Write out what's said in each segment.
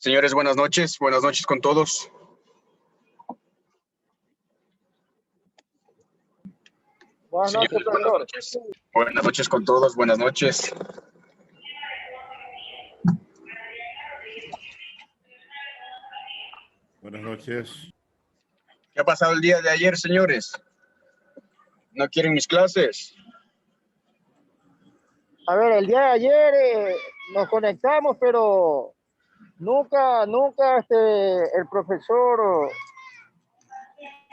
Señores, buenas noches con todos. Buenas noches, Señores, profesor. buenas noches con todos, buenas noches. Buenas noches. ¿Qué ha pasado el día de ayer, señores? ¿No quieren mis clases? A ver, el día de ayer nos conectamos, pero nunca el profesor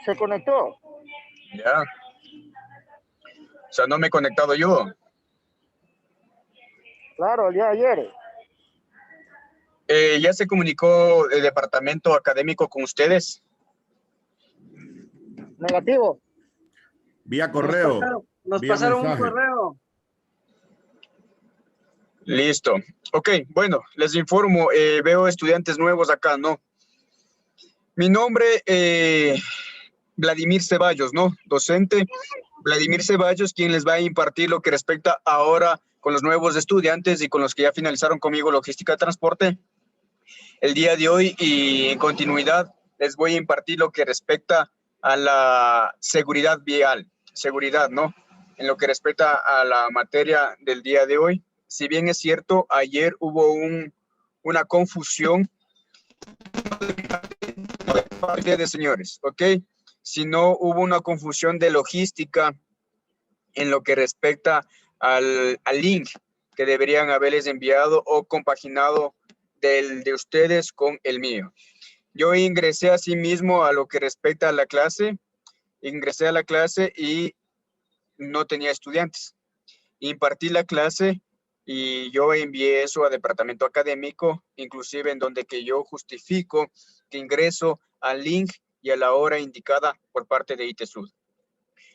se conectó. Ya. O sea, no me he conectado yo. Claro, el día de ayer. ¿Ya se comunicó el departamento académico con ustedes? Negativo. Vía correo. Nos vía pasaron mensaje. un correo. Listo. Ok, bueno, les informo. Veo estudiantes nuevos acá, ¿no? Mi nombre, Vladimir Ceballos, ¿no? Docente Vladimir Ceballos, quien les va a impartir lo que respecta ahora con los nuevos estudiantes y con los que ya finalizaron conmigo logística de transporte. El día de hoy y en continuidad les voy a impartir lo que respecta a la seguridad vial, seguridad, ¿no? En lo que respecta a la materia del día de hoy. Si bien es cierto, ayer hubo una confusión de parte de señores, ¿ok? Si no hubo una confusión de logística en lo que respecta al link que deberían haberles enviado o compaginado del de ustedes con el mío. Yo ingresé así mismo a lo que respecta a la clase, ingresé a la clase y no tenía estudiantes. Impartí la clase y yo envié eso a departamento académico, inclusive en donde que yo justifico que ingreso al link y a la hora indicada por parte de ITESUD,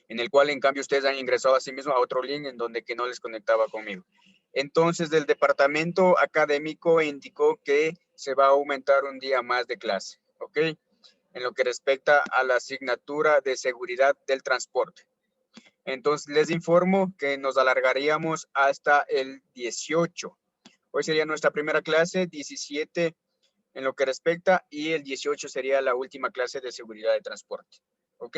en el cual en cambio ustedes han ingresado a sí mismo a otro link en donde que no les conectaba conmigo. Entonces, del departamento académico indicó que se va a aumentar un día más de clase, ¿ok? En lo que respecta a la asignatura de seguridad del transporte. Entonces, les informo que nos alargaríamos hasta el 18. Hoy sería nuestra primera clase, 17 en lo que respecta, y el 18 sería la última clase de seguridad de transporte, ¿ok?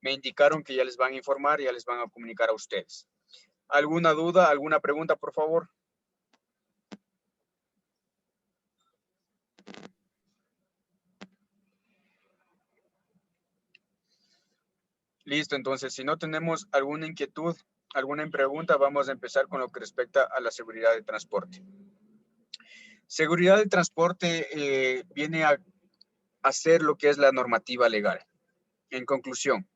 Me indicaron que ya les van a informar, ya les van a comunicar a ustedes. ¿Alguna duda, alguna pregunta, por favor? Listo, entonces, si no tenemos alguna inquietud, alguna pregunta, vamos a empezar con lo que respecta a la seguridad de transporte. Seguridad del transporte viene a hacer lo que es la normativa legal. En conclusión,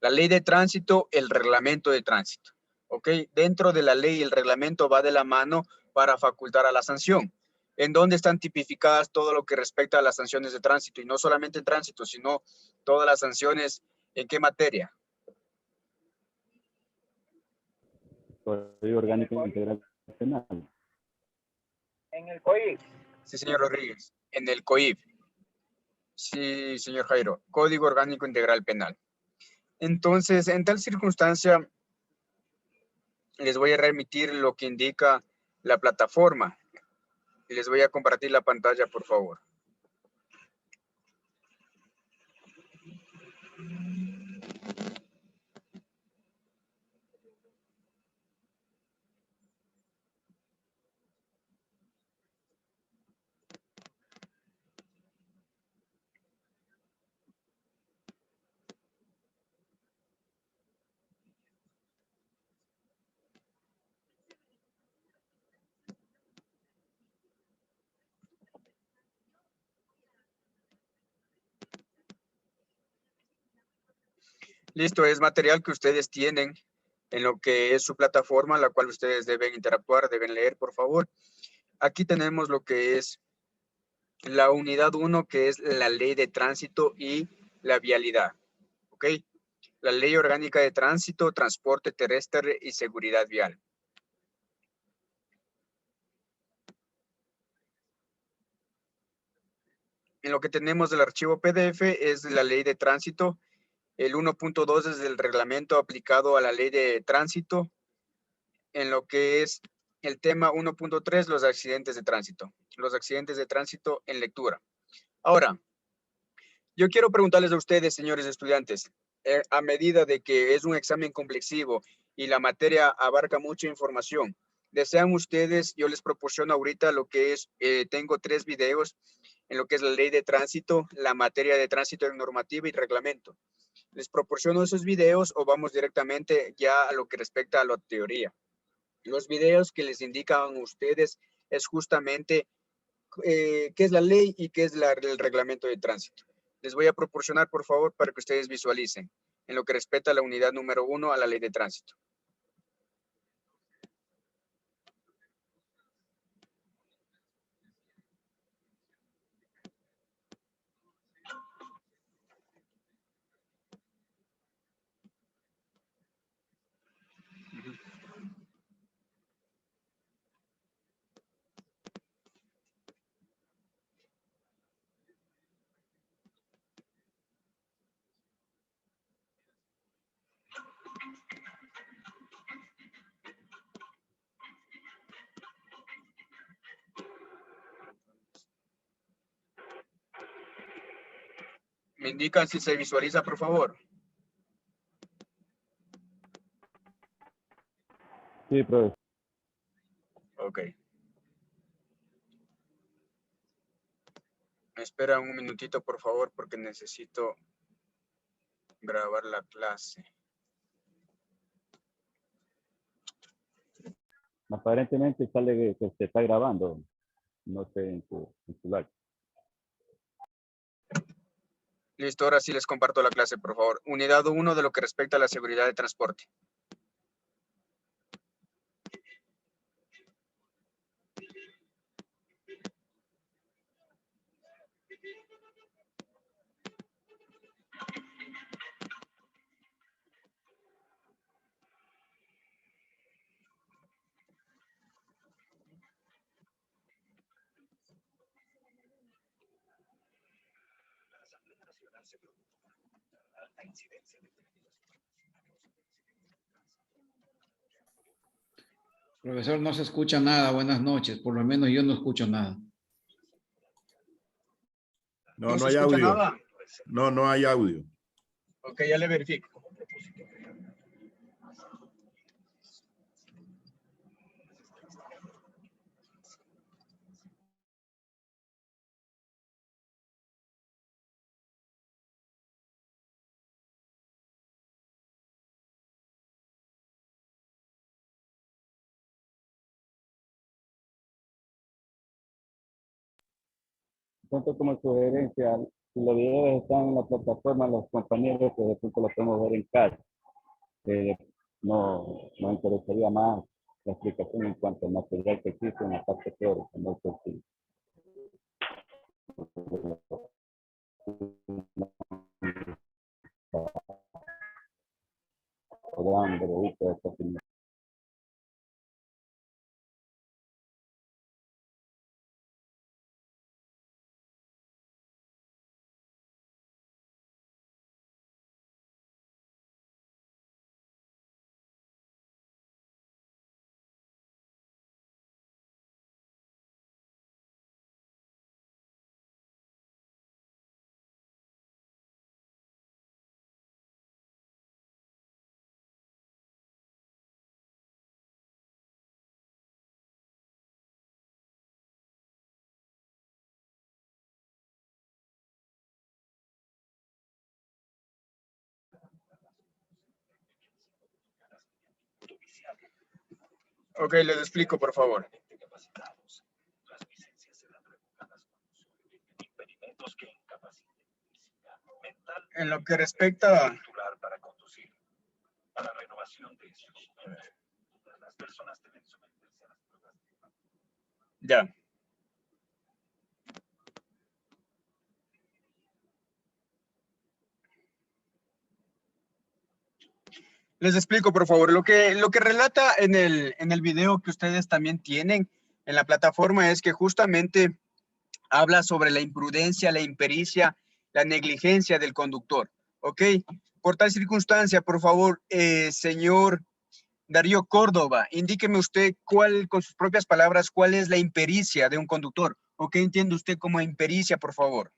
la ley de tránsito, el reglamento de tránsito. ¿Ok? Dentro de la ley, el reglamento va de la mano para facultar a la sanción. ¿En dónde están tipificadas todo lo que respecta a las sanciones de tránsito? Y no solamente en tránsito, sino todas las sanciones, ¿en qué materia? Código Orgánico Integral Penal. En el COIP. Sí, señor Rodríguez. En el COIP. Sí, señor Jairo. Código Orgánico Integral Penal. Entonces, en tal circunstancia, les voy a remitir lo que indica la plataforma. Y les voy a compartir la pantalla, por favor. Listo, es material que ustedes tienen en lo que es su plataforma, la cual ustedes deben interactuar, deben leer, por favor. Aquí tenemos lo que es la unidad 1, que es la ley de tránsito y la vialidad. ¿Ok? La ley orgánica de tránsito, transporte terrestre y seguridad vial. En lo que tenemos del archivo PDF es la ley de tránsito. El 1.2 es el reglamento aplicado a la ley de tránsito. En lo que es el tema 1.3, los accidentes de tránsito. Los accidentes de tránsito en lectura. Ahora, yo quiero preguntarles a ustedes, señores estudiantes, a medida de que es un examen complejo y la materia abarca mucha información, ¿desean ustedes? Yo les proporciono ahorita lo que es, tengo 3 videos en lo que es la ley de tránsito, la materia de tránsito en normativa y reglamento. ¿Les proporciono esos videos o vamos directamente ya a lo que respecta a la teoría? Los videos que les indican a ustedes es justamente qué es la ley y qué es el reglamento de tránsito. Les voy a proporcionar, por favor, para que ustedes visualicen en lo que respecta a la unidad número 1 a la ley de tránsito. Me indican si se visualiza, por favor. Sí, profesor. Ok. Me esperan un minutito, por favor, porque necesito grabar la clase. Aparentemente sale que se está grabando. No sé en tu celular. Listo, ahora sí les comparto la clase, por favor. Unidad 1 de lo que respecta a la seguridad de transporte. Profesor, no se escucha nada. Buenas noches. Por lo menos yo no escucho nada. No, no se hay escucha audio. nada? No, no hay audio. Ok, ya le verifico. Entonces, como sugerencia, si los videos están en la plataforma, los compañeros, pues de pronto los podemos ver en casa. No, nos interesaría más la explicación en cuanto al material que existe en la parte teórica. No sé si podrán ver ahorita esta opinión. Ok, les explico, por favor. En lo que respecta ya. Les explico, por favor. Lo que relata en el video que ustedes también tienen en la plataforma es que justamente habla sobre la imprudencia, la impericia, la negligencia del conductor. ¿Ok? Por tal circunstancia, por favor, señor Darío Córdoba, indíqueme usted con sus propias palabras, cuál es la impericia de un conductor. ¿O qué entiende usted como impericia, por favor?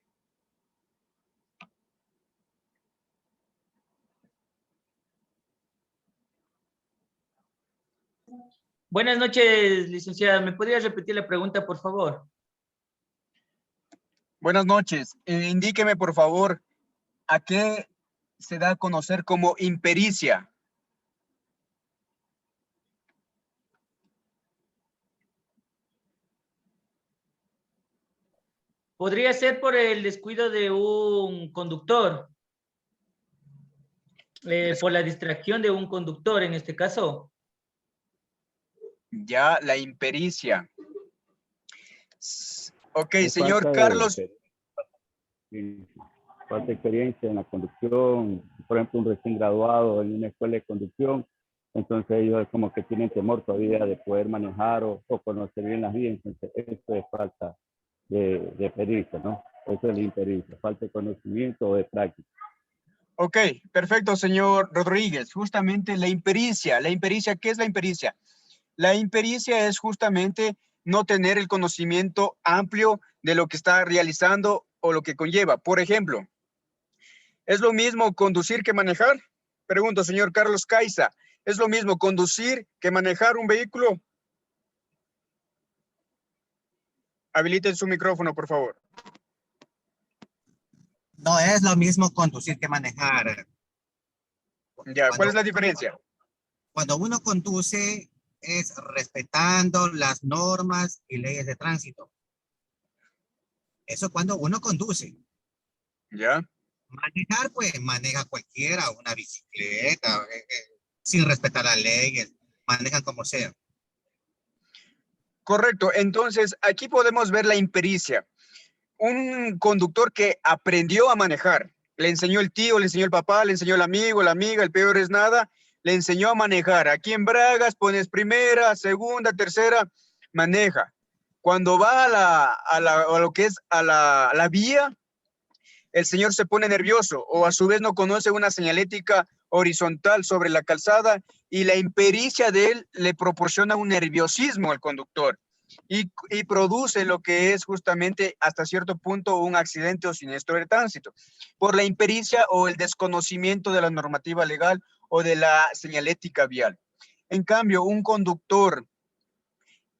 Buenas noches, licenciada. ¿Me podría repetir la pregunta, por favor? Buenas noches. Indíqueme, por favor, ¿a qué se da a conocer como impericia? ¿Podría ser por el descuido de un conductor? Por la distracción de un conductor, en este caso. Ya, la impericia. Ok, Es señor falta de Carlos. falta de experiencia en la conducción. Por ejemplo, un recién graduado en una escuela de conducción, entonces ellos como que tienen temor todavía de poder manejar o conocer bien las vías. Entonces, eso es falta de pericia, ¿no? Eso es la impericia, falta de conocimiento o de práctica. Ok, perfecto, señor Rodríguez. Justamente la impericia. ¿La impericia qué es la impericia? La impericia es justamente no tener el conocimiento amplio de lo que está realizando o lo que conlleva. Por ejemplo, ¿es lo mismo conducir que manejar? Pregunto, señor Carlos Caiza. ¿Es lo mismo conducir que manejar un vehículo? Habiliten su micrófono, por favor. No es lo mismo conducir que manejar. Ya, ¿cuál es la diferencia? Cuando uno conduce es respetando las normas y leyes de tránsito. Eso cuando uno conduce. Ya. Manejar, pues maneja cualquiera, una bicicleta, sin respetar las leyes, manejan como sea. Correcto. Entonces, aquí podemos ver la impericia. Un conductor que aprendió a manejar. Le enseñó el tío, le enseñó el papá, le enseñó el amigo, la amiga, el peor es nada. Le enseñó a manejar. Aquí en Bragas pones primera, segunda, tercera, maneja. Cuando va a lo que es a la vía, el señor se pone nervioso o a su vez no conoce una señalética horizontal sobre la calzada y la impericia de él le proporciona un nerviosismo al conductor y produce lo que es justamente hasta cierto punto un accidente o siniestro de tránsito por la impericia o el desconocimiento de la normativa legal o de la señalética vial. En cambio, un conductor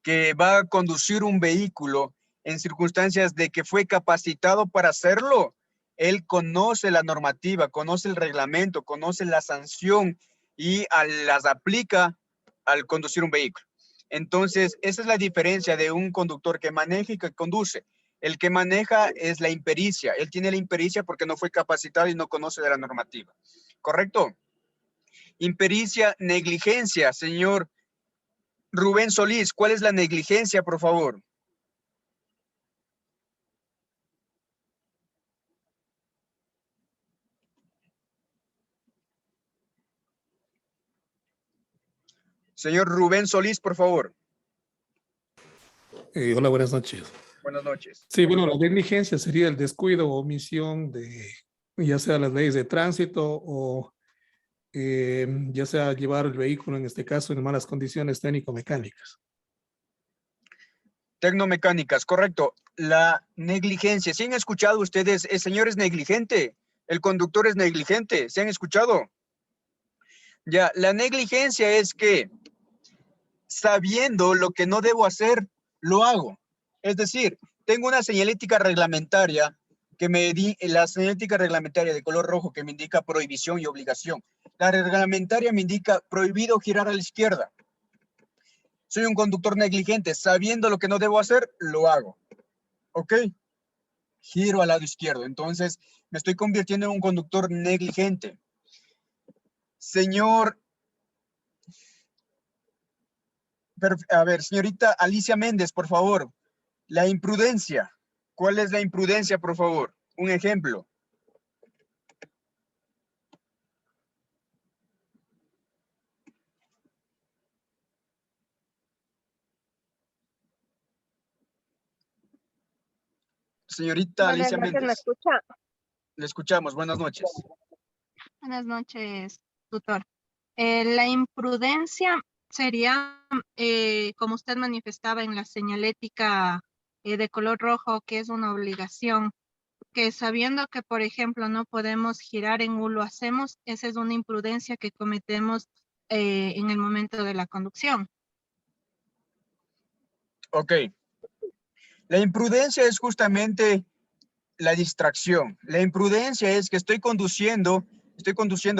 que va a conducir un vehículo en circunstancias de que fue capacitado para hacerlo, él conoce la normativa, conoce el reglamento, conoce la sanción y las aplica al conducir un vehículo. Entonces, esa es la diferencia de un conductor que maneja y que conduce. El que maneja es la impericia. Él tiene la impericia porque no fue capacitado y no conoce de la normativa. ¿Correcto? Impericia, negligencia, señor Rubén Solís. ¿Cuál es la negligencia, por favor? Señor Rubén Solís, por favor. Hola, buenas noches. Buenas noches. Sí, bueno, la negligencia sería el descuido o omisión de ya sea las leyes de tránsito o ya sea llevar el vehículo, en este caso, en malas condiciones técnico-mecánicas. Tecnomecánicas, correcto. La negligencia. ¿Sí han escuchado ustedes? El señor es negligente. El conductor es negligente. ¿Se han escuchado? Ya, la negligencia es que sabiendo lo que no debo hacer, lo hago. Es decir, tengo una señalética reglamentaria la señalética reglamentaria de color rojo que me indica prohibición y obligación. La reglamentaria me indica prohibido girar a la izquierda. Soy un conductor negligente, sabiendo lo que no debo hacer, lo hago. ¿Ok? Giro al lado izquierdo. Entonces, me estoy convirtiendo en un conductor negligente. Señor, a ver, señorita Alicia Méndez, por favor. La imprudencia. ¿Cuál es la imprudencia, por favor? Un ejemplo. Señorita Buenas Alicia noches, ¿me Méndez. escucha? Le escuchamos. Buenas noches. Buenas noches, tutor. La imprudencia sería, como usted manifestaba en la señalética de color rojo, que es una obligación, que sabiendo que, por ejemplo, no podemos girar en U, lo hacemos, esa es una imprudencia que cometemos en el momento de la conducción. Ok. La imprudencia es justamente la distracción. La imprudencia es que estoy conduciendo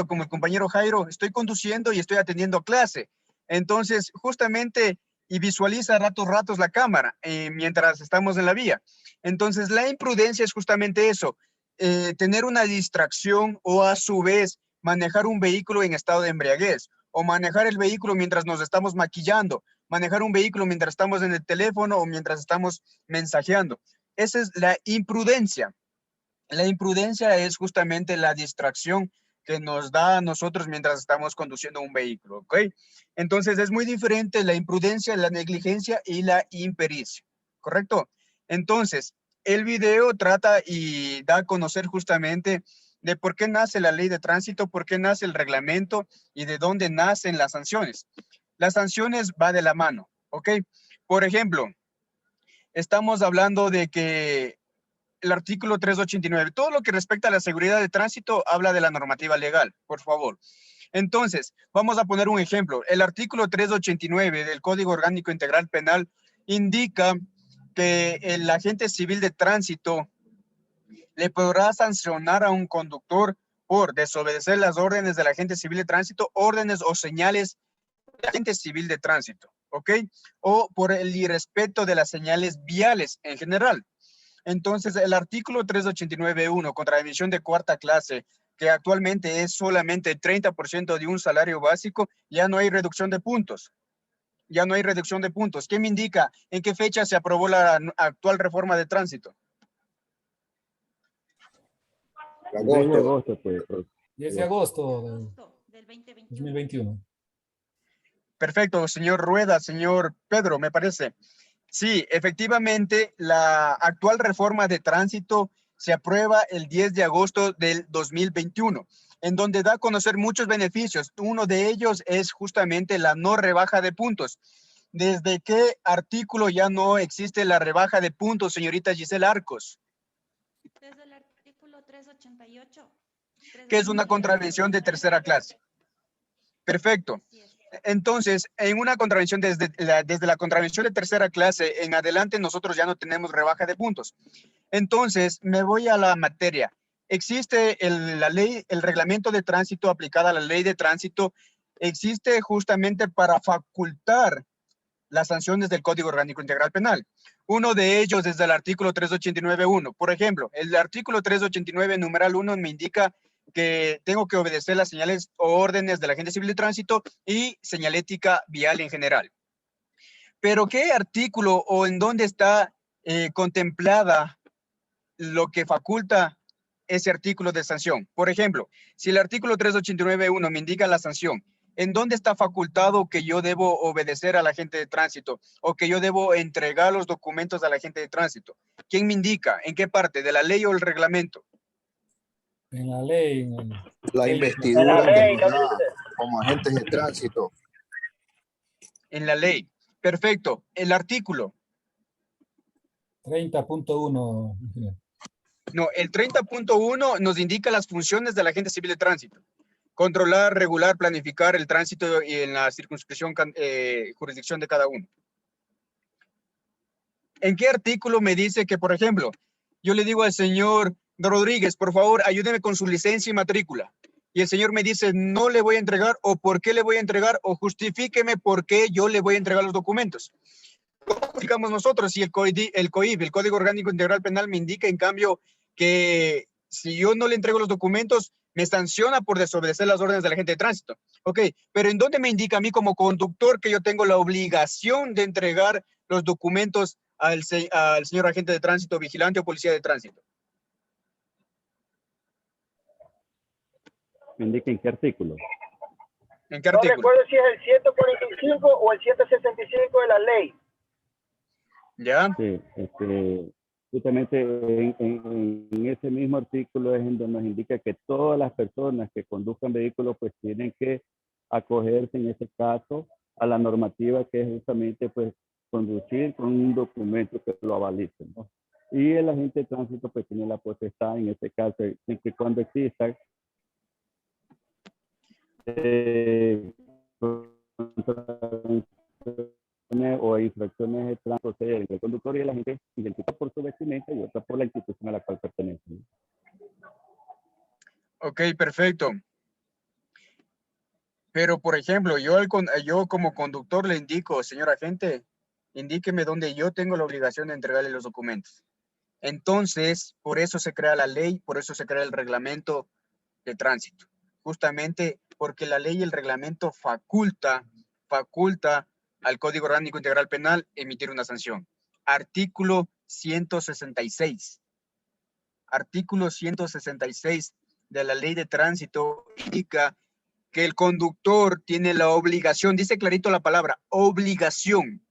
como el compañero Jairo, estoy conduciendo y estoy atendiendo clase. Entonces, justamente, y visualiza ratos la cámara mientras estamos en la vía. Entonces, la imprudencia es justamente eso, tener una distracción o a su vez manejar un vehículo en estado de embriaguez o manejar el vehículo mientras nos estamos maquillando, manejar un vehículo mientras estamos en el teléfono o mientras estamos mensajeando. Esa es la imprudencia. La imprudencia es justamente la distracción que nos da a nosotros mientras estamos conduciendo un vehículo, ¿ok? Entonces es muy diferente la imprudencia, la negligencia y la impericia, ¿correcto? Entonces, el video trata y da a conocer justamente de por qué nace la ley de tránsito, por qué nace el reglamento y de dónde nacen las sanciones. Las sanciones va de la mano, ¿ok? Por ejemplo, estamos hablando de que el artículo 389, todo lo que respecta a la seguridad de tránsito habla de la normativa legal, por favor. Entonces, vamos a poner un ejemplo. El artículo 389 del Código Orgánico Integral Penal indica que el agente civil de tránsito le podrá sancionar a un conductor por desobedecer las órdenes del agente civil de tránsito, órdenes o señales del agente civil de tránsito, ¿ok? O por el irrespeto de las señales viales en general. Entonces, el artículo 389.1, contravención de cuarta clase, que actualmente es solamente 30% de un salario básico, ya no hay reducción de puntos. Ya no hay reducción de puntos. ¿Qué me indica? ¿En qué fecha se aprobó la actual reforma de tránsito? El 10 de agosto, pues. 10 de agosto del 2021. Perfecto, señor Rueda, señor Pedro, me parece. Sí, efectivamente, la actual reforma de tránsito se aprueba el 10 de agosto del 2021, en donde da a conocer muchos beneficios. Uno de ellos es justamente la no rebaja de puntos. ¿Desde qué artículo ya no existe la rebaja de puntos, señorita Giselle Arcos? Desde el artículo 388. Que es una contravención de tercera clase. Perfecto. Entonces, en una contravención desde la contravención de tercera clase en adelante, nosotros ya no tenemos rebaja de puntos. Entonces, me voy a la materia. Existe la ley, el reglamento de tránsito aplicada a la ley de tránsito, existe justamente para facultar las sanciones del Código Orgánico Integral Penal. Uno de ellos es el artículo 389.1. Por ejemplo, el artículo 389, numeral 1, me indica que tengo que obedecer las señales o órdenes del agente civil de tránsito y señalética vial en general. Pero ¿qué artículo o en dónde está contemplada lo que faculta ese artículo de sanción? Por ejemplo, si el artículo 389.1 me indica la sanción, ¿en dónde está facultado que yo debo obedecer al agente de tránsito o que yo debo entregar los documentos al agente de tránsito? ¿Quién me indica? ¿En qué parte? ¿De la ley o el reglamento? En la ley. La investidura que nos da como agentes de tránsito. En la ley. Perfecto. El artículo. 30.1. No, el 30.1 nos indica las funciones del agente civil de tránsito. Controlar, regular, planificar el tránsito y en la circunscripción, jurisdicción de cada uno. ¿En qué artículo me dice que, por ejemplo, yo le digo al señor Rodríguez, por favor, ayúdeme con su licencia y matrícula? Y el señor me dice, no le voy a entregar, o por qué le voy a entregar, o justifíqueme por qué yo le voy a entregar los documentos. ¿Cómo digamos nosotros si el COIB, el Código Orgánico Integral Penal, me indica, en cambio, que si yo no le entrego los documentos, me sanciona por desobedecer las órdenes del agente de tránsito? Ok, pero ¿en dónde me indica a mí como conductor que yo tengo la obligación de entregar los documentos al señor agente de tránsito, vigilante o policía de tránsito? ¿Me indica en qué artículo? ¿En qué No artículo? recuerdo si es el 145 o el 165 de la ley. ¿Ya? Sí, justamente en ese mismo artículo es en donde nos indica que todas las personas que conduzcan vehículos pues tienen que acogerse en ese caso a la normativa que es justamente pues conducir con un documento que lo avalice, ¿no? Y el agente de tránsito pues tiene la potestad en este caso, siempre y cuando exista o infracciones de tránsito proceder entre el conductor y el agente, identifica por su vestimenta y otra por la institución a la cual pertenece. Ok, perfecto. Pero, por ejemplo, yo como conductor le indico, señor agente, indíqueme dónde yo tengo la obligación de entregarle los documentos. Entonces, por eso se crea la ley, por eso se crea el reglamento de tránsito. Justamente porque la ley y el reglamento faculta al Código Orgánico Integral Penal emitir una sanción. Artículo 166. Artículo 166 de la Ley de Tránsito indica que el conductor tiene la obligación, dice clarito la palabra, obligación.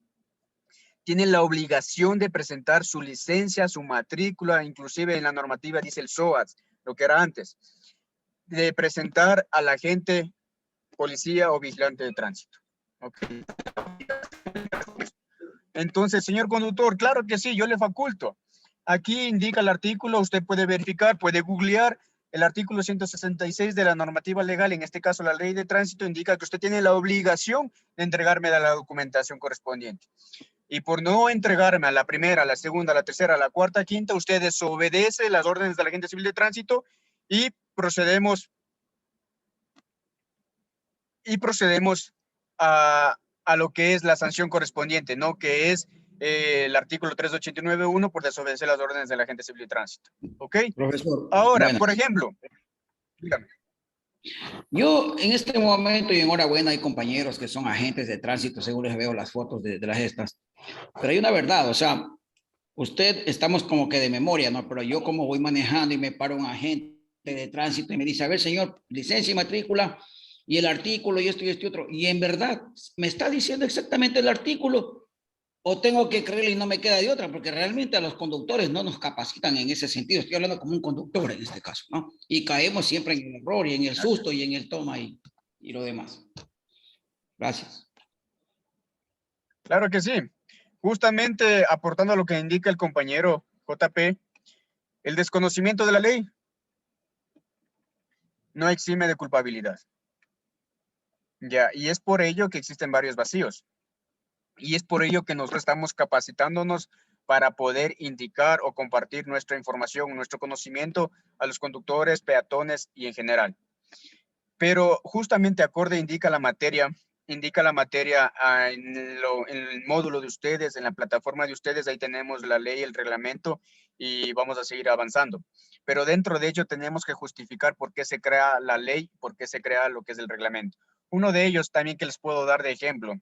Tiene la obligación de presentar su licencia, su matrícula, inclusive en la normativa dice el SOAS, lo que era antes, de presentar al agente, policía o vigilante de tránsito. Okay. Entonces, señor conductor, claro que sí, yo le faculto. Aquí indica el artículo, usted puede verificar, puede googlear. El artículo 166 de la normativa legal, en este caso la ley de tránsito, indica que usted tiene la obligación de entregarme la documentación correspondiente. Y por no entregarme a la primera, a la segunda, a la tercera, a la cuarta, quinta, usted desobedece las órdenes del agente civil de tránsito y procedemos a lo que es la sanción correspondiente, ¿no? Que es el artículo 389.1 por desobedecer las órdenes del agente civil de tránsito. ¿Ok? Profesor, Ahora, bueno. por ejemplo, dígame. Yo en este momento, y enhorabuena, hay compañeros que son agentes de tránsito, seguro les veo las fotos de las estas, pero hay una verdad, o sea, usted, estamos como que de memoria, ¿no? Pero yo como voy manejando y me para un agente de tránsito y me dice, a ver, señor, licencia y matrícula, y el artículo, y esto y este otro, y en verdad, ¿me está diciendo exactamente el artículo? ¿O tengo que creerle y no me queda de otra? Porque realmente a los conductores no nos capacitan en ese sentido. Estoy hablando como un conductor en este caso, ¿no? Y caemos siempre en el error y en el susto y en el toma y lo demás. Gracias. Claro que sí. Justamente aportando a lo que indica el compañero JP, el desconocimiento de la ley no exime de culpabilidad. Ya, y es por ello que existen varios vacíos. Y es por ello que nosotros estamos capacitándonos para poder indicar o compartir nuestra información, nuestro conocimiento a los conductores, peatones y en general. Pero justamente acorde indica la materia en el módulo de ustedes, en la plataforma de ustedes, ahí tenemos la ley, el reglamento y vamos a seguir avanzando. Pero dentro de ello tenemos que justificar por qué se crea la ley, por qué se crea lo que es el reglamento. Uno de ellos también que les puedo dar de ejemplo.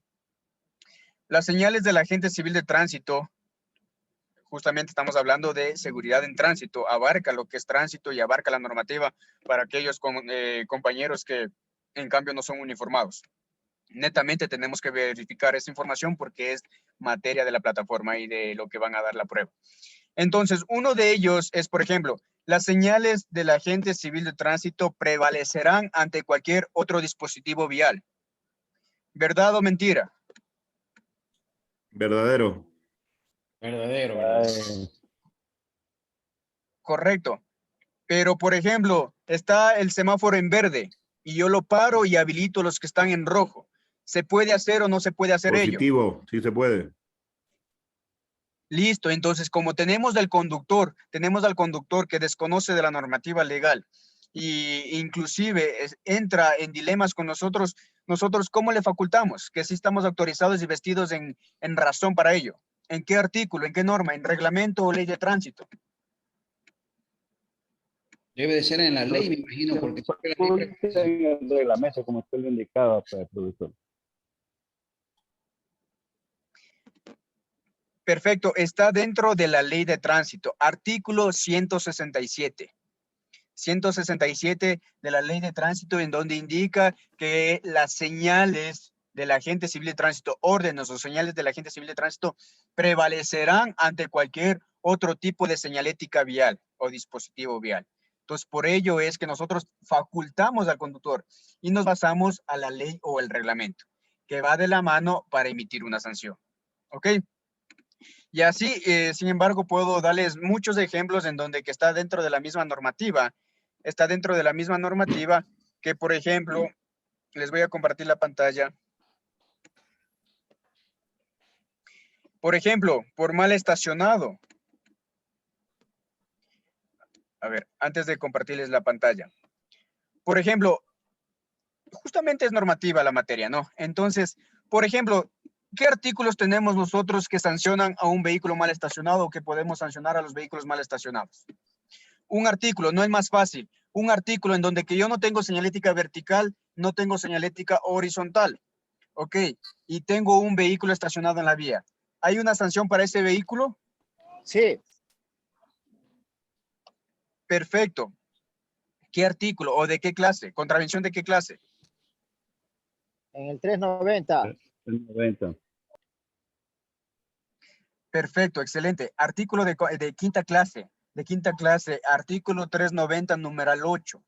Las señales del agente civil de tránsito, justamente estamos hablando de seguridad en tránsito, abarca lo que es tránsito y abarca la normativa para aquellos compañeros que en cambio no son uniformados. Netamente tenemos que verificar esa información porque es materia de la plataforma y de lo que van a dar la prueba. Entonces, uno de ellos es, por ejemplo, las señales del agente civil de tránsito prevalecerán ante cualquier otro dispositivo vial. ¿Verdad o mentira? Verdadero. Verdadero. Correcto. Pero, por ejemplo, está el semáforo en verde y yo lo paro y habilito los que están en rojo. ¿Se puede hacer o no se puede hacer ello? Positivo, sí se puede. Listo, entonces como tenemos al conductor que desconoce de la normativa legal y inclusive entra en dilemas con nosotros ¿cómo le facultamos? Que sí estamos autorizados y vestidos en razón para ello. ¿En qué artículo? ¿En qué norma? ¿En reglamento o ley de tránsito? Debe de ser en la ley, me imagino, porque en el reglamento, como usted lo indicaba, pues, profesor. Perfecto, está dentro de la ley de tránsito, artículo 167. 167 de la ley de tránsito, en donde indica que las señales del agente civil de tránsito, órdenes o señales del agente civil de tránsito prevalecerán ante cualquier otro tipo de señalética vial o dispositivo vial. Entonces, por ello es que nosotros facultamos al conductor y nos basamos a la ley o el reglamento, que va de la mano para emitir una sanción. ¿Ok? Y así, sin embargo, puedo darles muchos ejemplos en donde que está dentro de la misma normativa. Está dentro de la misma normativa que, por ejemplo, les voy a compartir la pantalla. Por ejemplo, por mal estacionado. A ver, antes de compartirles la pantalla. Por ejemplo, justamente es normativa la materia, ¿no? Entonces, por ejemplo, ¿qué artículos tenemos nosotros que sancionan a un vehículo mal estacionado o que podemos sancionar a los vehículos mal estacionados? Un artículo, no es más fácil. Un artículo en donde que yo no tengo señalética vertical, no tengo señalética horizontal. ¿Ok? Y tengo un vehículo estacionado en la vía. ¿Hay una sanción para ese vehículo? Sí. Perfecto. ¿Qué artículo o de qué clase? ¿Contravención de qué clase? En el 390. 90. Perfecto, excelente. Artículo de quinta clase. De quinta clase, artículo 390, numeral 8.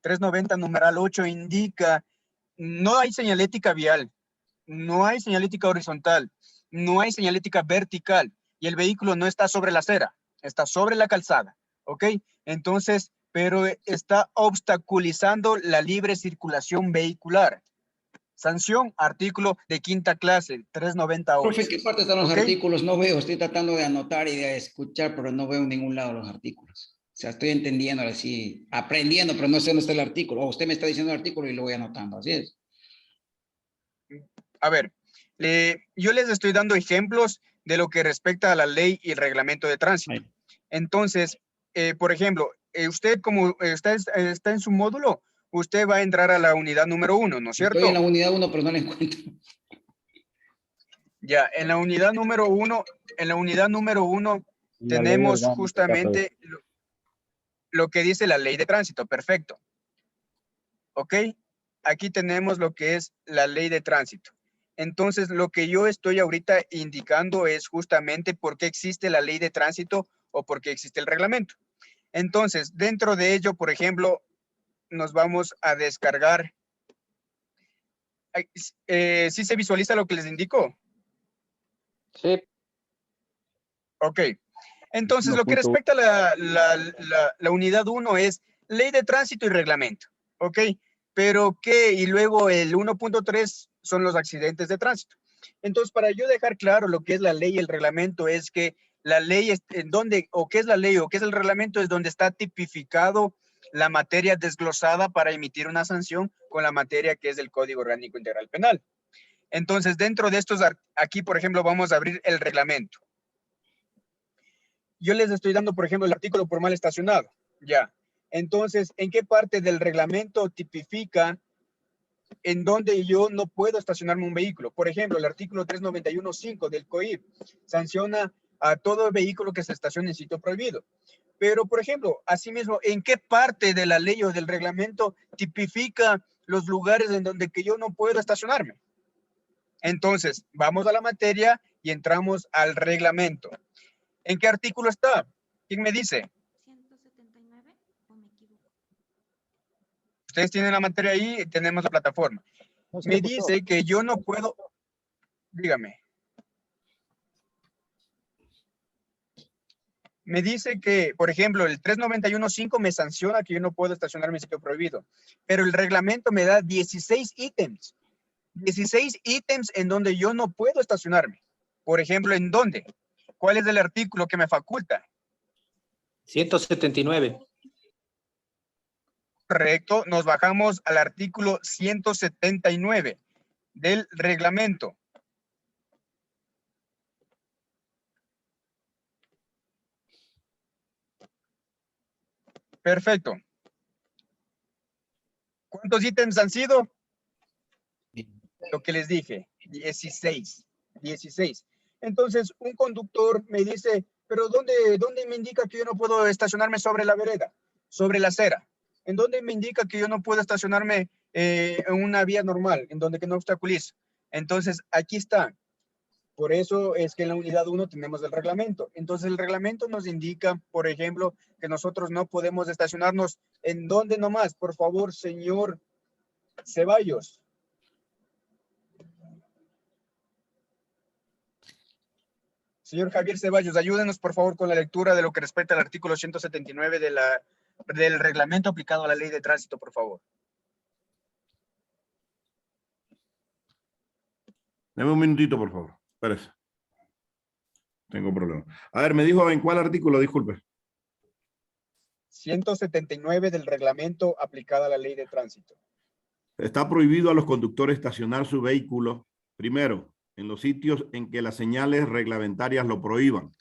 390, numeral 8 indica, no hay señalética vial, no hay señalética horizontal, no hay señalética vertical y el vehículo no está sobre la acera, está sobre la calzada, ¿ok? Entonces, pero está obstaculizando la libre circulación vehicular. Sanción, artículo de quinta clase, 398. Profe, ¿qué parte están los ¿Ok? artículos? No veo, estoy tratando de anotar y de escuchar, pero no veo en ningún lado los artículos. O sea, estoy entendiendo así, aprendiendo, pero no sé dónde está el artículo. O usted me está diciendo el artículo y lo voy anotando, así es. A ver, yo les estoy dando ejemplos de lo que respecta a la ley y el reglamento de tránsito. Ahí. Entonces, por ejemplo, usted como está en su módulo, usted va a entrar a la unidad número 1, ¿no es cierto? Estoy en la unidad 1, pero no la encuentro. Ya, en la unidad número 1, La ley tenemos orgánica, justamente lo que dice la ley de tránsito, perfecto. ¿Ok? Aquí tenemos lo que es la ley de tránsito. Entonces, lo que yo estoy ahorita indicando es justamente por qué existe la ley de tránsito o por qué existe el reglamento. Entonces, dentro de ello, por ejemplo, nos vamos a descargar. ¿Sí se visualiza lo que les indico? Sí. Ok. Entonces, lo que 1.1. respecta a la unidad 1 es ley de tránsito y reglamento. Ok. Pero ¿qué? Y luego el 1.3 son los accidentes de tránsito. Entonces, para yo dejar claro lo que es la ley y el reglamento, es que la ley es en donde, o qué es la ley o qué es el reglamento, es donde está tipificado la materia desglosada para emitir una sanción con la materia que es del Código Orgánico Integral Penal. Entonces, dentro de estos, aquí, por ejemplo, vamos a abrir el reglamento. Yo les estoy dando, por ejemplo, el artículo por mal estacionado. Ya. Entonces, ¿en qué parte del reglamento tipifica en donde yo no puedo estacionarme un vehículo? Por ejemplo, el artículo 391.5 del COIP sanciona a todo vehículo que se estacione en sitio prohibido. Pero, por ejemplo, asimismo, ¿en qué parte de la ley o del reglamento tipifica los lugares en donde que yo no puedo estacionarme? Entonces, vamos a la materia y entramos al reglamento. ¿En qué artículo está? ¿Quién me dice? 179, o me equivoco. Ustedes tienen la materia ahí, tenemos la plataforma. No se Me escuchó. dice que yo no puedo, dígame. Me dice que, por ejemplo, el 391.5 me sanciona que yo no puedo estacionarme en sitio prohibido, pero el reglamento me da 16 ítems. 16 ítems en donde yo no puedo estacionarme. Por ejemplo, ¿en dónde? ¿Cuál es el artículo que me faculta? 179. Correcto, nos bajamos al artículo 179 del reglamento. Perfecto. ¿Cuántos ítems han sido? Lo que les dije, 16. 16. Entonces, un conductor me dice, pero ¿dónde me indica que yo no puedo estacionarme sobre la vereda? Sobre la acera. ¿En dónde me indica que yo no puedo estacionarme en una vía normal, en donde que no obstaculizo? Entonces, aquí está. Por eso es que en la unidad 1 tenemos el reglamento. Entonces el reglamento nos indica, por ejemplo, que nosotros no podemos estacionarnos en donde nomás. Por favor, señor Ceballos. Señor Javier Ceballos, ayúdenos por favor con la lectura de lo que respecta al artículo 179 del reglamento aplicado a la ley de tránsito, por favor. Deme un minutito, por favor. Espérese. Tengo problema. A ver, me dijo en cuál artículo, disculpe. 179 del reglamento aplicado a la ley de tránsito. Está prohibido a los conductores estacionar su vehículo, primero, en los sitios en que las señales reglamentarias lo prohíban.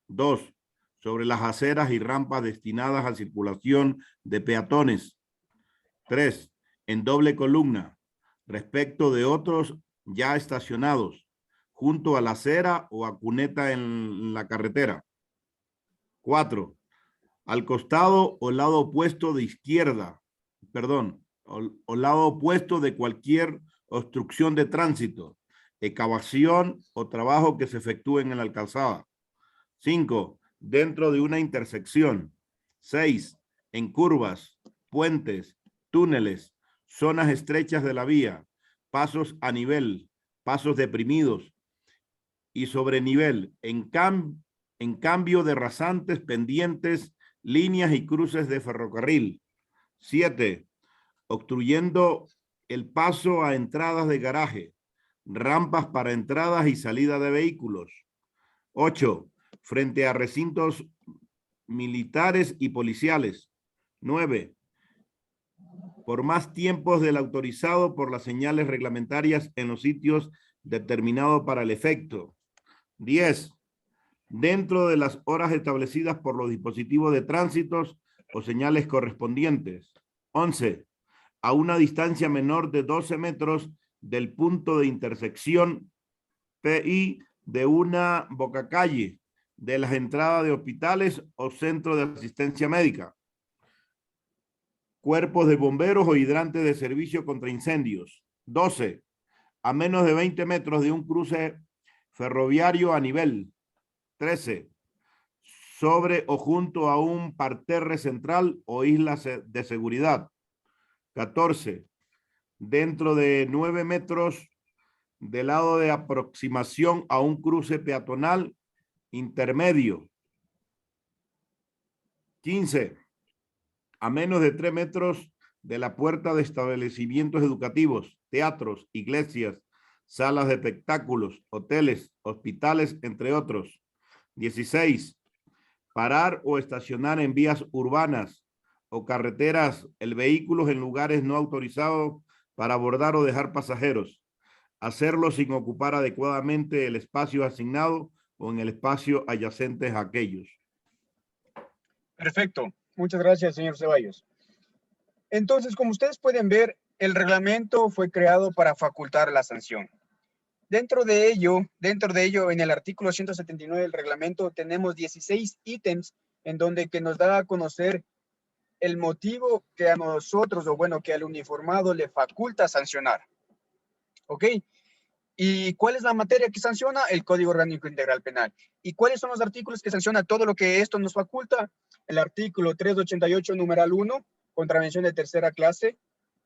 2, sobre las aceras y rampas destinadas a circulación de peatones. 3, en doble columna, respecto de otros ya estacionados, junto a la acera o a cuneta en la carretera. 4, al costado o lado opuesto de izquierda, perdón, o lado opuesto de cualquier obstrucción de tránsito, excavación o trabajo que se efectúe en la calzada. 5, dentro de una intersección. 6, en curvas, puentes, túneles, zonas estrechas de la vía, pasos a nivel, pasos deprimidos y sobre nivel, en cambio de rasantes, pendientes, líneas y cruces de ferrocarril. 7, obstruyendo el paso a entradas de garaje, rampas para entradas y salida de vehículos. 8, frente a recintos militares y policiales. 9, por más tiempos del autorizado por las señales reglamentarias en los sitios determinados para el efecto. 10, dentro de las horas establecidas por los dispositivos de tránsitos o señales correspondientes. 11, a una distancia menor de 12 metros del punto de intersección PI de una bocacalle, de las entradas de hospitales o centros de asistencia médica, cuerpos de bomberos o hidrantes de servicio contra incendios. 12, a menos de 20 metros de un cruce ferroviario a nivel. 13, sobre o junto a un parterre central o islas de seguridad. 14, dentro de 9 metros del lado de aproximación a un cruce peatonal intermedio. 15, a menos de 3 metros de la puerta de establecimientos educativos, teatros, iglesias, salas de espectáculos, hoteles, hospitales, entre otros. 16, parar o estacionar en vías urbanas o carreteras el vehículo en lugares no autorizados para abordar o dejar pasajeros. Hacerlo sin ocupar adecuadamente el espacio asignado o en el espacio adyacente a aquellos. Perfecto. Muchas gracias, señor Ceballos. Entonces, como ustedes pueden ver, el reglamento fue creado para facultar la sanción. Dentro de ello, en el artículo 179 del reglamento, tenemos 16 ítems en donde que nos da a conocer el motivo que a nosotros, o bueno, que al uniformado le faculta sancionar. ¿Ok? ¿Y cuál es la materia que sanciona? El Código Orgánico Integral Penal. ¿Y cuáles son los artículos que sanciona todo lo que esto nos faculta? El artículo 388, numeral 1, contravención de tercera clase,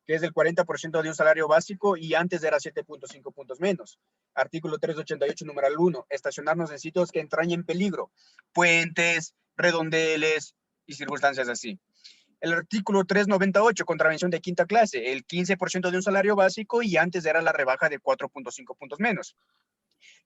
que es del 40% de un salario básico y antes era 7.5 puntos menos. Artículo 388, numeral 1, estacionarnos en sitios que entrañen peligro, puentes, redondeles y circunstancias así. El artículo 398, contravención de quinta clase, el 15% de un salario básico y antes era la rebaja de 4.5 puntos menos,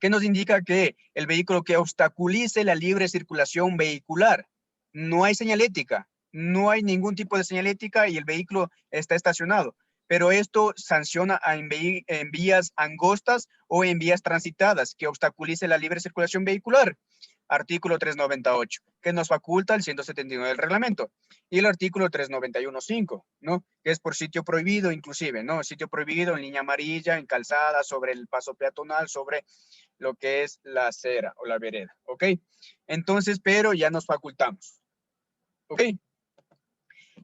que nos indica que el vehículo que obstaculice la libre circulación vehicular, no hay señalética, no hay ningún tipo de señalética y el vehículo está estacionado, pero esto sanciona en vías angostas o en vías transitadas que obstaculice la libre circulación vehicular. Artículo 398, que nos faculta el 179 del reglamento. Y el artículo 391.5, ¿no? Que es por sitio prohibido inclusive, ¿no? Sitio prohibido en línea amarilla, en calzada, sobre el paso peatonal, sobre lo que es la acera o la vereda, ¿ok? Entonces, pero ya nos facultamos, ¿ok?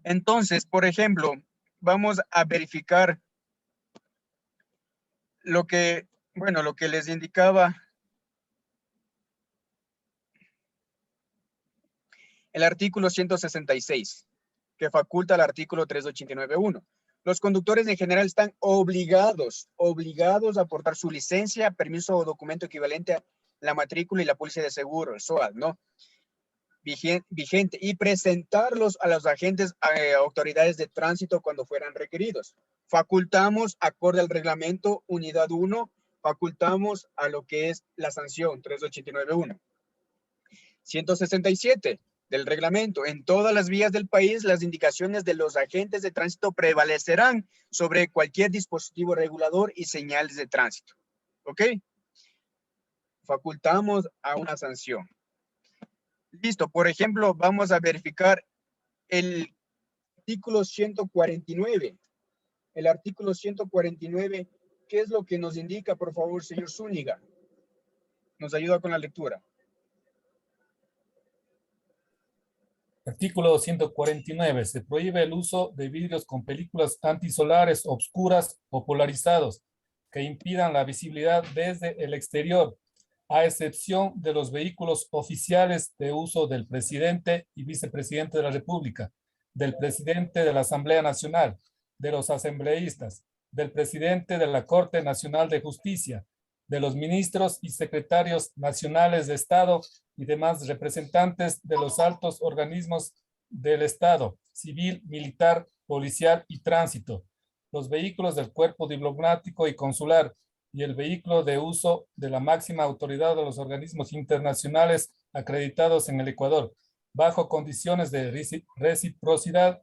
Entonces, por ejemplo, vamos a verificar lo que, bueno, lo que les indicaba El artículo 166, que faculta el artículo 389.1. Los conductores en general están obligados a aportar su licencia, permiso o documento equivalente a la matrícula y la póliza de seguro, el SOAT, ¿no? Vigente, y presentarlos a los agentes, autoridades de tránsito cuando fueran requeridos. Facultamos, acorde al reglamento, unidad 1, facultamos a lo que es la sanción 389.1. 167 del reglamento. En todas las vías del país, las indicaciones de los agentes de tránsito prevalecerán sobre cualquier dispositivo regulador y señales de tránsito. ¿Ok? Facultamos a una sanción. Listo. Por ejemplo, vamos a verificar el artículo 149. El artículo 149, ¿qué es lo que nos indica, por favor, señor Zúñiga? Nos ayuda con la lectura. Artículo 149. Se prohíbe el uso de vidrios con películas antisolares obscuras o polarizados que impidan la visibilidad desde el exterior, a excepción de los vehículos oficiales de uso del presidente y vicepresidente de la República, del presidente de la Asamblea Nacional, de los asambleístas, del presidente de la Corte Nacional de Justicia, de los ministros y secretarios nacionales de Estado y demás representantes de los altos organismos del Estado, civil, militar, policial y tránsito, los vehículos del cuerpo diplomático y consular y el vehículo de uso de la máxima autoridad de los organismos internacionales acreditados en el Ecuador, bajo condiciones de reciprocidad,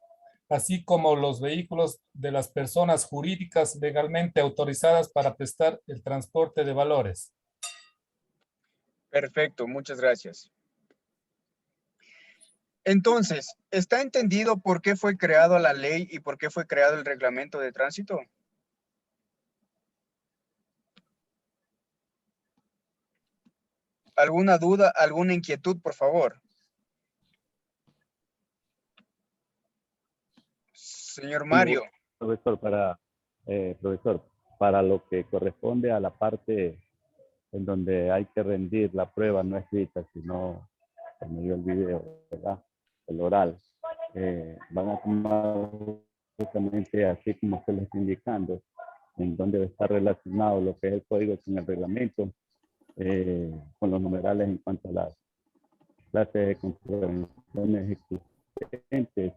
así como los vehículos de las personas jurídicas legalmente autorizadas para prestar el transporte de valores. Perfecto, muchas gracias. Entonces, ¿está entendido por qué fue creada la ley y por qué fue creado el reglamento de tránsito? ¿Alguna duda, alguna inquietud, por favor? Señor Mario. Profesor, para lo que corresponde a la parte en donde hay que rendir la prueba no escrita, sino en medio del video, ¿verdad? El oral. Van a tomar justamente así como se les está indicando, en donde está relacionado lo que es el código con el reglamento, con los numerales en cuanto a las clases de contravenciones existentes,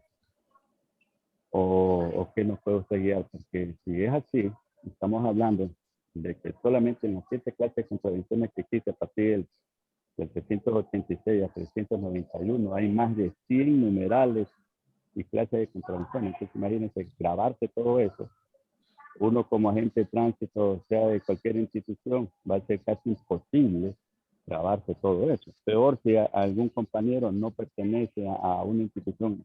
o qué nos puede usted guiar, porque si es así, estamos hablando de que solamente en las 7 clases de contravenciones que existe a partir del 386 a 391 hay más de 100 numerales y clases de contravenciones. Entonces imagínense grabarse todo eso. Uno como agente de tránsito, sea de cualquier institución, va a ser casi imposible grabarse todo eso. Peor si algún compañero no pertenece a una institución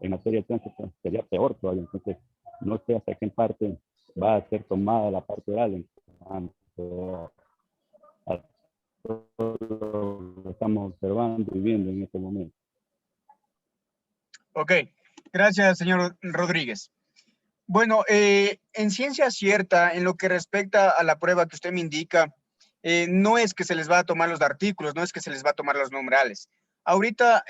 en materia de tránsito, sería peor todavía. Entonces, no sé hasta qué parte va a ser tomada la parte oral en cuanto a todo lo que estamos observando y viendo en este momento. Ok, gracias, señor Rodríguez. Bueno, en ciencia cierta, en lo que respecta a la prueba que usted me indica, no es que se les va a tomar los artículos, no es que se les va a tomar los numerales. Ahorita,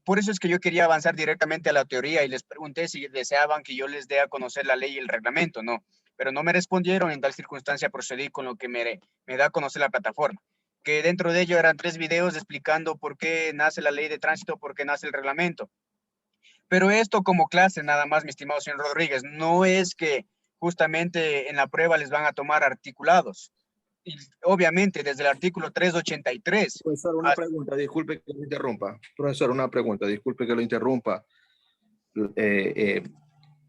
por eso es que yo quería avanzar directamente a la teoría y les pregunté si deseaban que yo les dé a conocer la ley y el reglamento, no. Pero no me respondieron, en tal circunstancia procedí con lo que me da a conocer la plataforma. Que dentro de ello eran 3 videos explicando por qué nace la ley de tránsito, por qué nace el reglamento. Pero esto como clase nada más, mi estimado señor Rodríguez, no es que justamente en la prueba les van a tomar articulados. Y obviamente desde el artículo 383. Profesor, una pregunta, disculpe que lo interrumpa. Profesor, una pregunta, disculpe que lo interrumpa.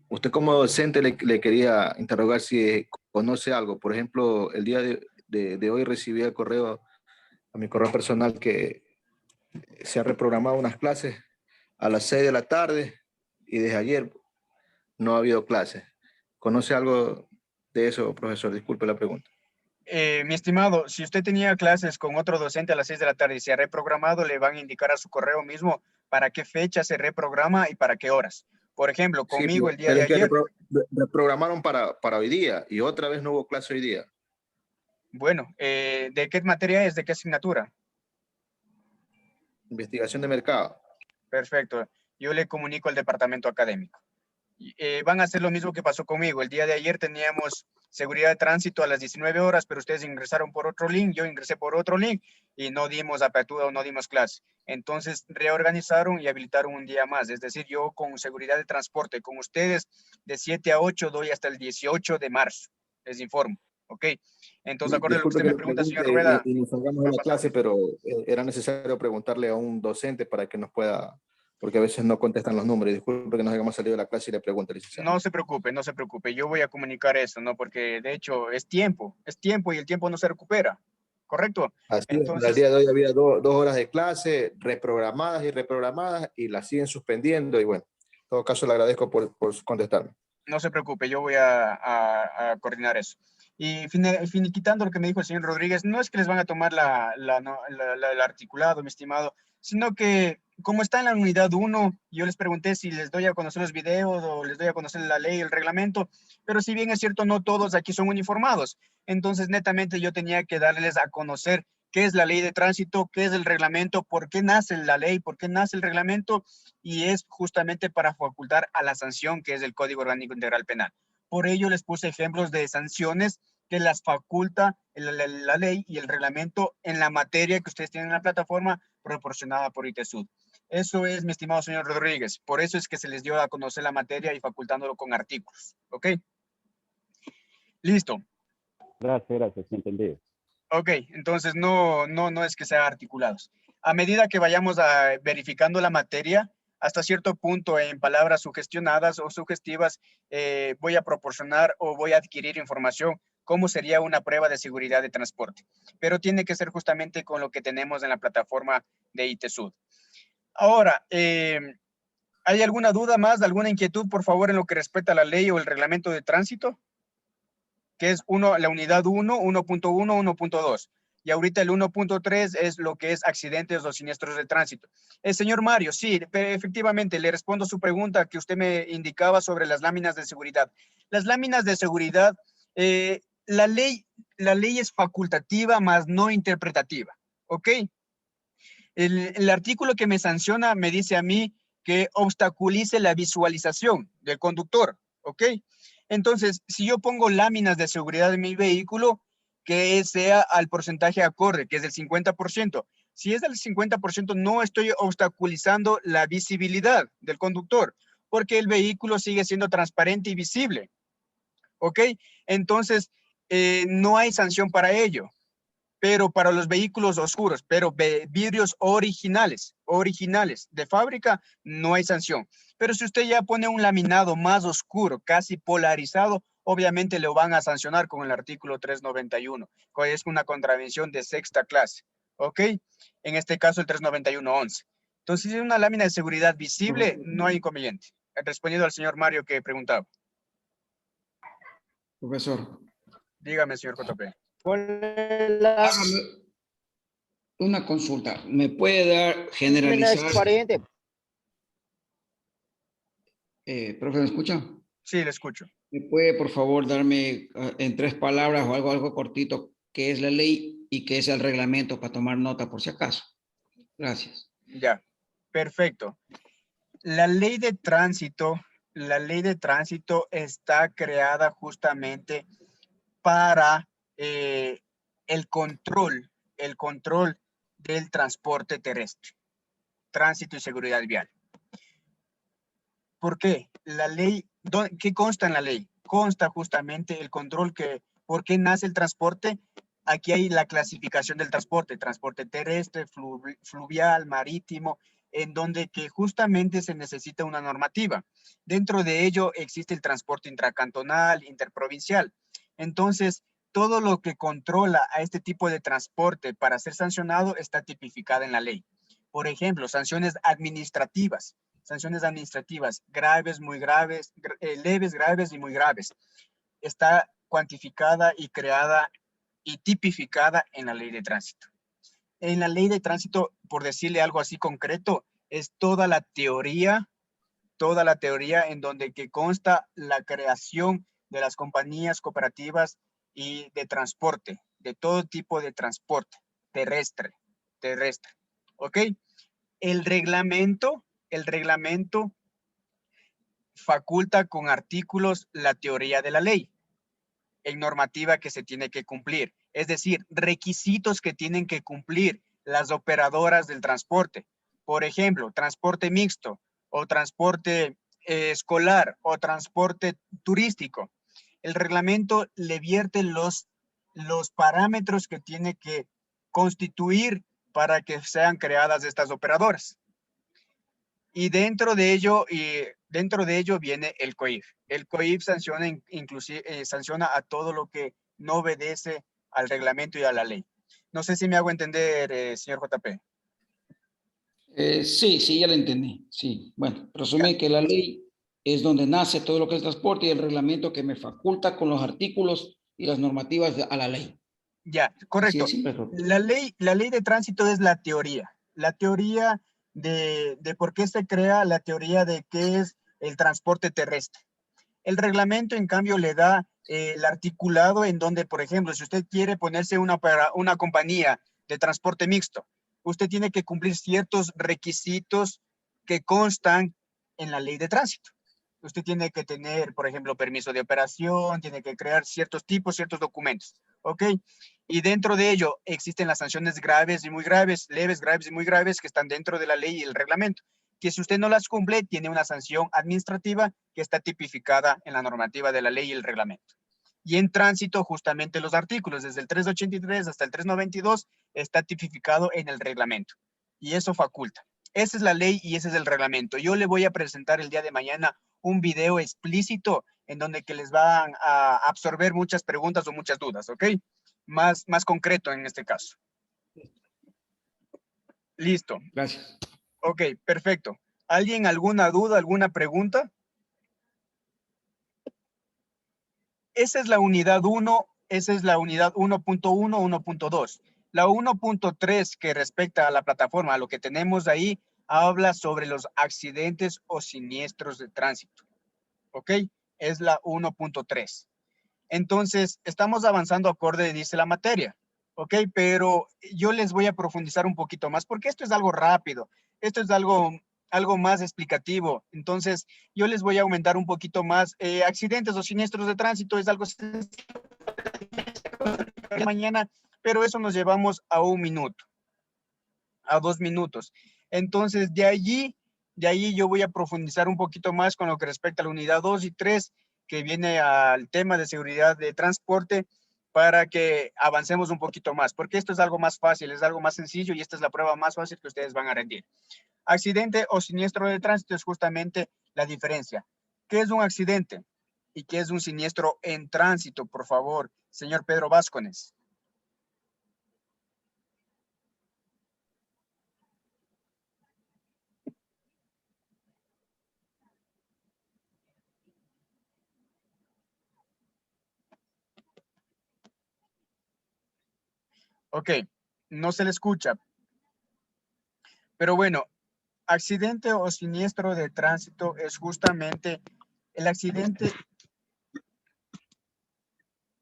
Usted como docente le quería interrogar si conoce algo. Por ejemplo, el día de hoy recibí el correo a mi correo personal que se ha reprogramado unas clases a las 6 de la tarde y desde ayer no ha habido clases. ¿Conoce algo de eso, profesor? Disculpe la pregunta. Mi estimado, si usted tenía clases con otro docente a las 6 de la tarde y se ha reprogramado, le van a indicar a su correo mismo para qué fecha se reprograma y para qué horas. Por ejemplo, conmigo sí, el día de ayer. Reprogramaron para hoy día y otra vez no hubo clase hoy día. Bueno, ¿de qué materia es? ¿De qué asignatura? Investigación de mercado. Perfecto. Yo le comunico al departamento académico. Van a hacer lo mismo que pasó conmigo. El día de ayer teníamos seguridad de tránsito a las 19 horas, pero ustedes ingresaron por otro link, yo ingresé por otro link y no dimos apertura o no dimos clase. Entonces reorganizaron y habilitaron un día más. Es decir, yo con seguridad de transporte, con ustedes de 7 a 8 doy hasta el 18 de marzo. Les informo. ¿Ok? Entonces, acorde a lo que Disculpe usted que me le pregunta, señor pregunte Rueda. y nos salgamos de va a la pasar. clase, pero era necesario preguntarle a un docente para que nos pueda, porque a veces no contestan los números. Disculpe que nos hayamos salido de la clase y le pregunte, licenciado. No se preocupe, no se preocupe. Yo voy a comunicar eso, ¿no? Porque de hecho es tiempo y el tiempo no se recupera. ¿Correcto? Así es, Entonces, al día de hoy había 2 horas de clase reprogramadas y reprogramadas y las siguen suspendiendo y bueno, en todo caso le agradezco por contestarme. no se preocupe, yo voy a coordinar eso. Y finiquitando lo que me dijo el señor Rodríguez, no es que les van a tomar el articulado, mi estimado, sino que como está en la unidad 1, yo les pregunté si les doy a conocer los videos o les doy a conocer la ley, el reglamento, pero si bien es cierto, no todos aquí son uniformados. Entonces, netamente yo tenía que darles a conocer qué es la ley de tránsito, qué es el reglamento, por qué nace la ley, por qué nace el reglamento, y es justamente para facultar a la sanción que es el Código Orgánico Integral Penal. Por ello les puse ejemplos de sanciones que las faculta la ley y el reglamento en la materia que ustedes tienen en la plataforma proporcionada por ITESUD. Eso es, mi estimado señor Rodríguez. Por eso es que se les dio a conocer la materia y facultándolo con artículos. ¿Ok? Listo. Gracias, entendido. Ok, entonces no es que sean articulados. A medida que vayamos verificando la materia, hasta cierto punto en palabras sugestionadas o sugestivas, voy a proporcionar o voy a adquirir información cómo sería una prueba de seguridad de transporte. Pero tiene que ser justamente con lo que tenemos en la plataforma de ITESUD. Ahora, ¿hay alguna duda más, alguna inquietud, por favor, en lo que respecta a la ley o el reglamento de tránsito? Que es la unidad 1, 1.1, 1.2. Y ahorita el 1.3 es lo que es accidentes o siniestros de tránsito. Señor Mario, sí, efectivamente, le respondo su pregunta que usted me indicaba sobre las láminas de seguridad. Las láminas de seguridad, la ley es facultativa, más no interpretativa, ¿ok? El artículo que me sanciona me dice a mí que obstaculice la visualización del conductor, ¿ok? Entonces, si yo pongo láminas de seguridad en mi vehículo, que sea al porcentaje acorde, que es del 50%. Si es del 50%, no estoy obstaculizando la visibilidad del conductor, porque el vehículo sigue siendo transparente y visible, ¿ok? Entonces, no hay sanción para ello. Pero para los vehículos oscuros, pero vidrios originales de fábrica, no hay sanción. Pero si usted ya pone un laminado más oscuro, casi polarizado, obviamente lo van a sancionar con el artículo 391, que es una contravención de sexta clase, ¿ok? En este caso el 391.11. Entonces, si es una lámina de seguridad visible, no hay inconveniente. Respondiendo al señor Mario que preguntaba. Profesor. Dígame, señor JP. Hágame una consulta. ¿Me puede dar generalizar? Profe, ¿me escucha? Sí, le escucho. ¿Me puede, por favor, darme en 3 palabras o algo cortito qué es la ley y qué es el reglamento para tomar nota por si acaso? Gracias. Ya, perfecto. La ley de tránsito está creada justamente para el control del transporte terrestre, tránsito y seguridad vial. ¿Por qué? La ley, ¿qué consta en la ley? Consta justamente el control ¿por qué nace el transporte? Aquí hay la clasificación del transporte terrestre, fluvial, marítimo, en donde que justamente se necesita una normativa. Dentro de ello existe el transporte intracantonal, interprovincial. Entonces, todo lo que controla a este tipo de transporte para ser sancionado está tipificado en la ley. Por ejemplo, sanciones administrativas, graves, muy graves, leves, graves y muy graves. Está cuantificada y creada y tipificada en la ley de tránsito. En la ley de tránsito, por decirle algo así concreto, es toda la teoría en donde que consta la creación de las compañías cooperativas y de transporte, de todo tipo de transporte terrestre, ¿ok? El reglamento el reglamento faculta con artículos la teoría de la ley en normativa que se tiene que cumplir. Es decir, requisitos que tienen que cumplir las operadoras del transporte. Por ejemplo, transporte mixto o transporte escolar o transporte turístico. El reglamento le vierte los parámetros que tiene que constituir para que sean creadas estas operadoras. Y dentro de ello viene el COIF. El COIF sanciona, inclusive, sanciona a todo lo que no obedece al reglamento y a la ley. No sé si me hago entender, señor JP. Sí, ya lo entendí. Sí, bueno, resume que la ley es donde nace todo lo que es transporte y el reglamento que me faculta con los artículos y las normativas a la ley. Ya, correcto. Sí, la ley de tránsito es la teoría de por qué se crea, la teoría de qué es el transporte terrestre. El reglamento, en cambio, le da el articulado en donde, por ejemplo, si usted quiere ponerse una compañía de transporte mixto, usted tiene que cumplir ciertos requisitos que constan en la ley de tránsito. Usted tiene que tener, por ejemplo, permiso de operación, tiene que crear ciertos documentos, ¿ok? Y dentro de ello existen las sanciones graves y muy graves, leves, graves y muy graves, que están dentro de la ley y el reglamento, que si usted no las cumple, tiene una sanción administrativa que está tipificada en la normativa de la ley y el reglamento. Y en tránsito, justamente los artículos, desde el 383 hasta el 392, está tipificado en el reglamento. Y eso faculta. Esa es la ley y ese es el reglamento. Yo le voy a presentar el día de mañana un video explícito en donde que les van a absorber muchas preguntas o muchas dudas, ¿ok? Más concreto en este caso. Listo. Gracias. Ok, perfecto. ¿Alguien alguna duda, alguna pregunta? Esa es la unidad 1, esa es la unidad 1.1, 1.2. La 1.3 que respecta a la plataforma, a lo que tenemos ahí, habla sobre los accidentes o siniestros de tránsito. ¿Ok? Es la 1.3. Entonces, estamos avanzando acorde, dice la materia. ¿Ok? Pero yo les voy a profundizar un poquito más, porque esto es algo rápido. Esto es algo más explicativo. Entonces, yo les voy a aumentar un poquito más. Accidentes o siniestros de tránsito es algo sencillo mañana, pero eso nos llevamos a 1 minuto, a 2 minutos. Entonces, de allí yo voy a profundizar un poquito más con lo que respecta a la unidad 2 y 3, que viene al tema de seguridad de transporte, para que avancemos un poquito más, porque esto es algo más fácil, es algo más sencillo y esta es la prueba más fácil que ustedes van a rendir. Accidente o siniestro de tránsito es justamente la diferencia. ¿Qué es un accidente y qué es un siniestro en tránsito? Por favor, señor Pedro Vázquez. Ok, no se le escucha. Pero bueno, accidente o siniestro de tránsito es justamente el accidente.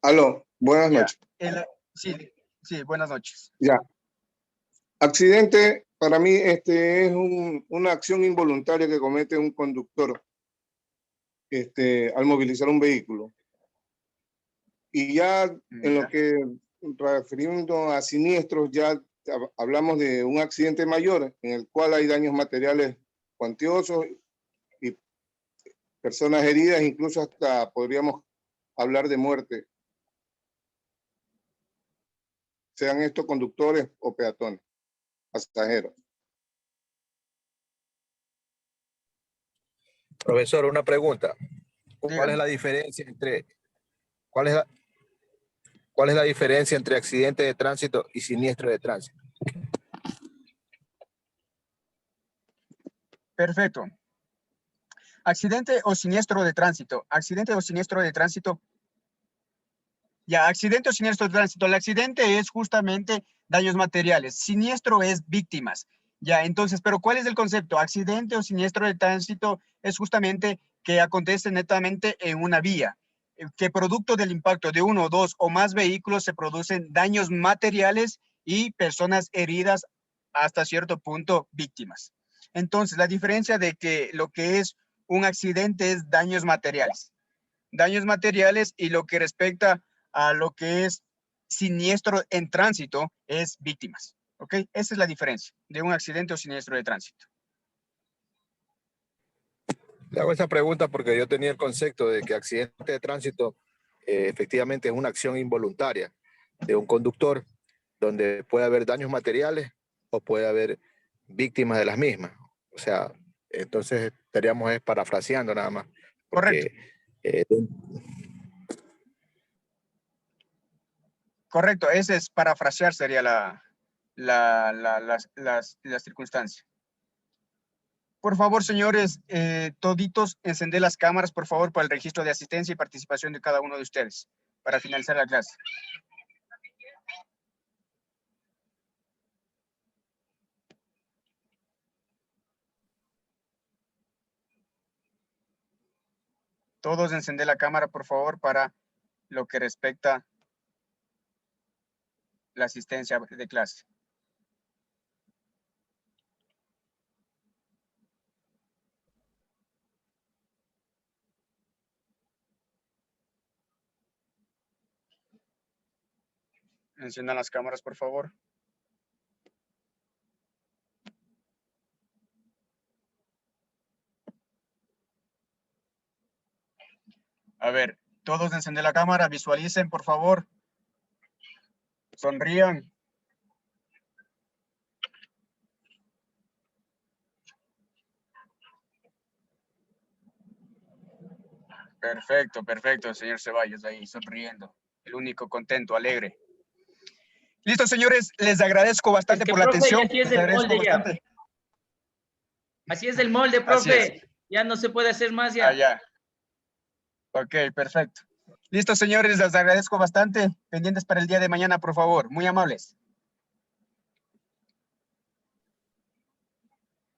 Aló, buenas noches. Sí, buenas noches. Ya. Accidente, para mí, es una acción involuntaria que comete un conductor al movilizar un vehículo. Y ya en lo que refiriendo a siniestros, ya hablamos de un accidente mayor en el cual hay daños materiales cuantiosos y personas heridas, incluso hasta podríamos hablar de muerte, sean estos conductores o peatones, pasajeros. Profesor, una pregunta. ¿Cuál es la diferencia entre accidente de tránsito y siniestro de tránsito? Perfecto. Accidente o siniestro de tránsito. Accidente o siniestro de tránsito. Ya, accidente o siniestro de tránsito. El accidente es justamente daños materiales. Siniestro es víctimas. Ya, entonces, pero ¿cuál es el concepto? Accidente o siniestro de tránsito es justamente que acontece netamente en una vía, que producto del impacto de 1, 2 o más vehículos se producen daños materiales y personas heridas, hasta cierto punto víctimas. Entonces, la diferencia de que lo que es un accidente es daños materiales. Daños materiales, y lo que respecta a lo que es siniestro en tránsito es víctimas. ¿Ok? Esa es la diferencia de un accidente o siniestro de tránsito. Le hago esa pregunta porque yo tenía el concepto de que accidente de tránsito efectivamente es una acción involuntaria de un conductor donde puede haber daños materiales o puede haber víctimas de las mismas. O sea, entonces estaríamos parafraseando nada más. Porque, Correcto, ese es parafrasear, sería las circunstancias. Por favor, señores, toditos, encender las cámaras, por favor, para el registro de asistencia y participación de cada uno de ustedes, para finalizar la clase. Todos encender la cámara, por favor, para lo que respecta la asistencia de clase. Enciendan las cámaras, por favor. A ver, todos encender la cámara, visualicen, por favor. Sonrían. Perfecto, perfecto, señor Ceballos, ahí sonriendo. El único contento, alegre. Listo, señores, les agradezco bastante por la atención. Así es el molde ya. Así es el molde, profe. Ya no se puede hacer más ya. Ya. Ok, perfecto. Listo, señores, les agradezco bastante. Pendientes para el día de mañana, por favor. Muy amables.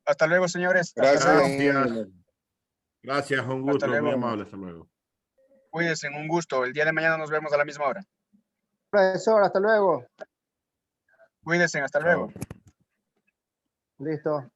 Hasta luego, señores. Gracias. Gracias, un gusto. Hasta luego. Muy amable. Hasta luego. Cuídense, un gusto. El día de mañana nos vemos a la misma hora. Profesor, hasta luego. Cuídense, hasta luego. Listo.